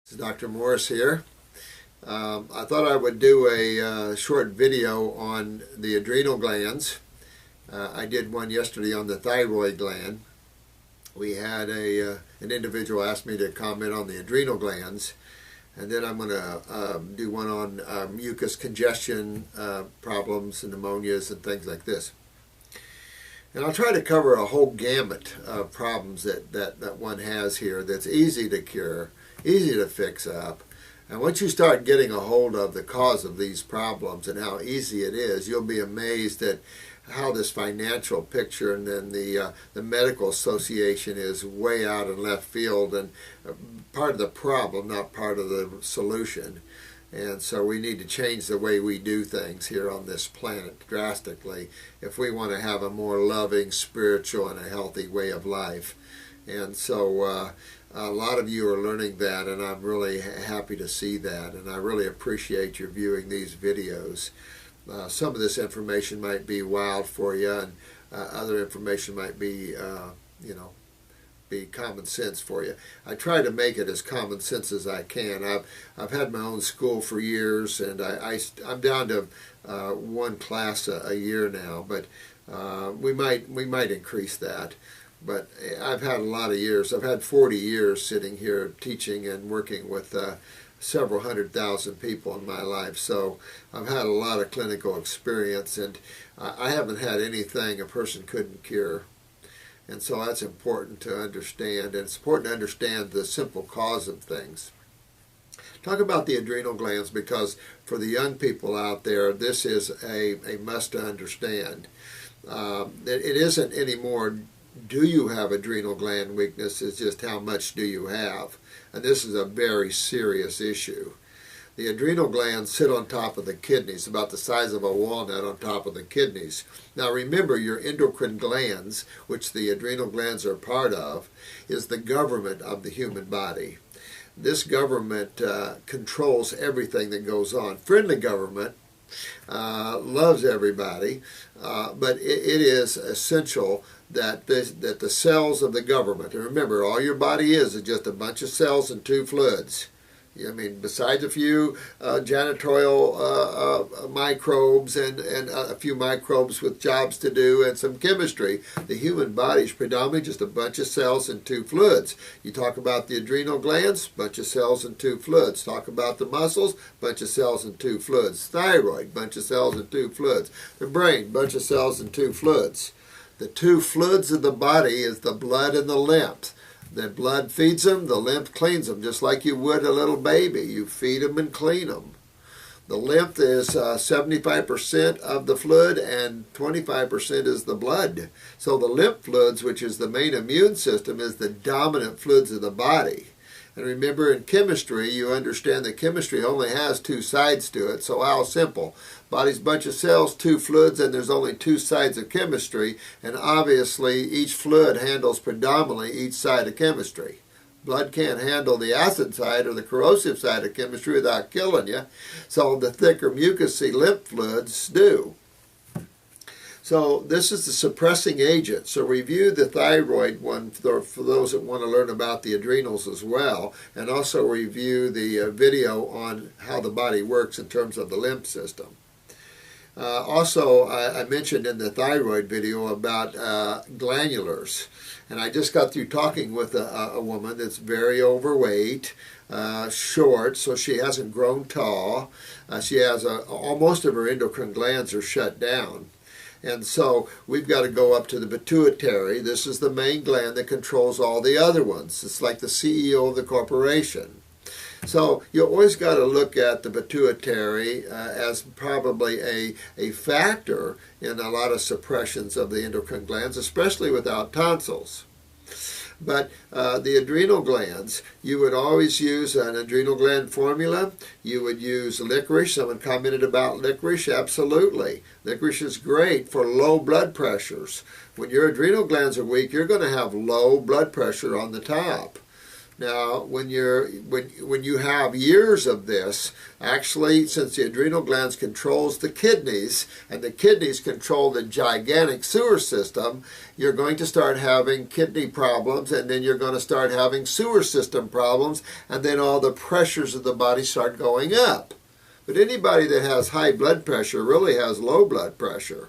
This is Dr. Morris here. I thought I would do a short video on the adrenal glands. I did one yesterday on the thyroid gland. We had an individual ask me to comment on the adrenal glands, and then I'm going to do one on mucus congestion problems and pneumonias and things like this. And I'll try to cover a whole gamut of problems that one has here that's easy to cure, easy to fix up. And once you start getting a hold of the cause of these problems and how easy it is, you'll be amazed at how this financial picture and then the medical association is way out in left field and part of the problem, not part of the solution. And so we need to change the way we do things here on this planet drastically if we want to have a more loving, spiritual, and a healthy way of life. And so a lot of you are learning that, and I'm really happy to see that, and I really appreciate your viewing these videos. Some of this information might be wild for you, and other information might be, be common sense for you. I try to make it as common sense as I can. I've had my own school for years, and I'm down to one class a year now, but we might increase that. But I've had a lot of years. I've had 40 years sitting here teaching and working with several 100,000 people in my life. So I've had a lot of clinical experience, and I haven't had anything a person couldn't cure. And so that's important to understand, and it's important to understand the simple cause of things. Talk about the adrenal glands, because for the young people out there, this is a must to understand. It isn't anymore, do you have adrenal gland weakness? It's just how much do you have? And this is a very serious issue. The adrenal glands sit on top of the kidneys, about the size of a walnut on top of the kidneys. Now remember, your endocrine glands, which the adrenal glands are part of, is the government of the human body. This government controls everything that goes on. Friendly government loves everybody, but it is essential that the cells of the government, and remember, all your body is just a bunch of cells and two fluids. I mean, besides a few janitorial microbes and a few microbes with jobs to do and some chemistry, the human body is predominantly just a bunch of cells and two fluids. You talk about the adrenal glands, bunch of cells and two fluids. Talk about the muscles, bunch of cells and two fluids. Thyroid, bunch of cells and two fluids. The brain, bunch of cells and two fluids. The two fluids of the body is the blood and the lymph. The blood feeds them, the lymph cleans them, just like you would a little baby. You feed them and clean them. The lymph is 75% of the fluid and 25% is the blood. So the lymph fluids, which is the main immune system, is the dominant fluids of the body. And remember, in chemistry, you understand that chemistry only has two sides to it. So how simple? Body's a bunch of cells, two fluids, and there's only two sides of chemistry. And obviously, each fluid handles predominantly each side of chemistry. Blood can't handle the acid side or the corrosive side of chemistry without killing you. So the thicker mucousy lymph fluids do. So this is the suppressing agent. So review the thyroid one for those that want to learn about the adrenals as well, and also review the video on how the body works in terms of the lymph system. Also, I mentioned in the thyroid video about glandulars, and I just got through talking with a woman that's very overweight, short, so she hasn't grown tall. She has most of her endocrine glands are shut down. And so we've got to go up to the pituitary. This is the main gland that controls all the other ones. It's like the CEO of the corporation. So you always got to look at the pituitary as probably a factor in a lot of suppressions of the endocrine glands, especially without tonsils. But the adrenal glands, you would always use an adrenal gland formula. You would use licorice. Someone commented about licorice. Absolutely. Licorice is great for low blood pressures. When your adrenal glands are weak, you're going to have low blood pressure on the top. Now, when you have years of this, actually, since the adrenal glands controls the kidneys, and the kidneys control the gigantic sewer system, you're going to start having kidney problems, and then you're going to start having sewer system problems, and then all the pressures of the body start going up. But anybody that has high blood pressure really has low blood pressure.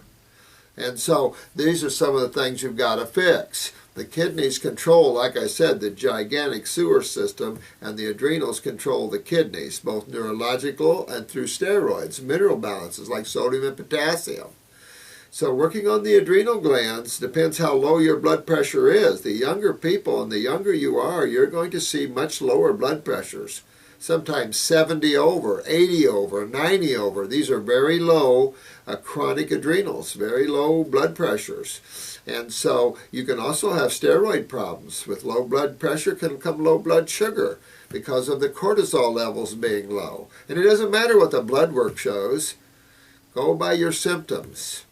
And so these are some of the things you've got to fix. The kidneys control, like I said, the gigantic sewer system, and the adrenals control the kidneys, both neurological and through steroids, mineral balances like sodium and potassium. So working on the adrenal glands depends how low your blood pressure is. The younger people, and the younger you are, you're going to see much lower blood pressures. Sometimes 70 over, 80 over, 90 over. These are very low chronic adrenals, very low blood pressures. And so you can also have steroid problems. With low blood pressure can come low blood sugar because of the cortisol levels being low. And it doesn't matter what the blood work shows. Go by your symptoms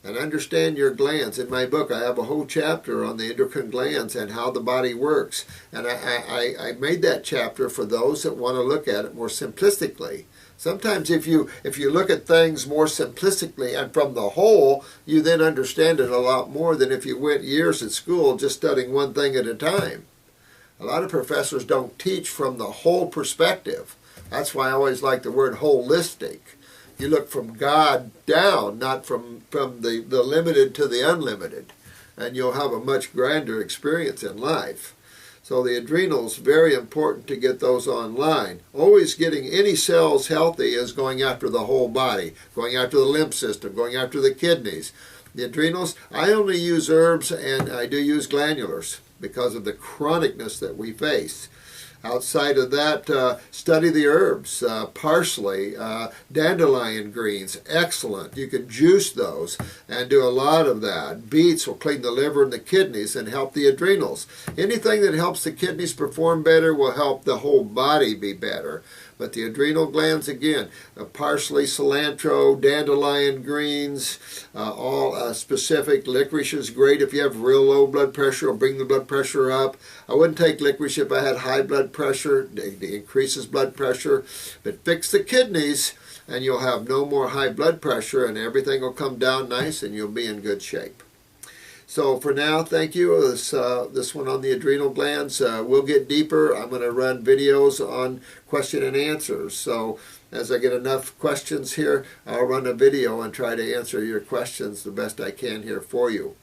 and understand your glands. In my book, I have a whole chapter on the endocrine glands and how the body works. And I made that chapter for those that want to look at it more simplistically. Sometimes if you look at things more simplistically and from the whole, you then understand it a lot more than if you went years at school just studying one thing at a time. A lot of professors don't teach from the whole perspective. That's why I always like the word holistic. You look from God down, not from the limited to the unlimited, and you'll have a much grander experience in life. So the adrenals, very important to get those online. Always getting any cells healthy is going after the whole body, going after the lymph system, going after the kidneys. The adrenals, I only use herbs, and I do use glandulars because of the chronicness that we face. Outside of that, study the herbs, parsley, dandelion greens, excellent. You can juice those and do a lot of that. Beets will clean the liver and the kidneys and help the adrenals. Anything that helps the kidneys perform better will help the whole body be better. But the adrenal glands, again, parsley, cilantro, dandelion greens, all specific. Licorice is great if you have real low blood pressure. It'll bring the blood pressure up. I wouldn't take licorice if I had high blood pressure. It increases blood pressure. But fix the kidneys, and you'll have no more high blood pressure, and everything will come down nice, and you'll be in good shape. So for now, thank you. This one on the adrenal glands. We'll get deeper. I'm going to run videos on question and answers. So as I get enough questions here, I'll run a video and try to answer your questions the best I can here for you.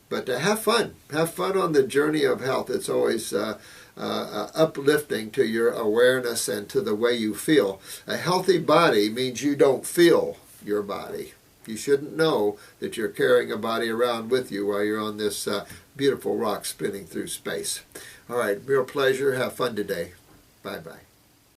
But have fun. Have fun on the journey of health. It's always uplifting to your awareness and to the way you feel. A healthy body means you don't feel your body. You shouldn't know that you're carrying a body around with you while you're on this beautiful rock spinning through space. All right, real pleasure. Have fun today. Bye-bye.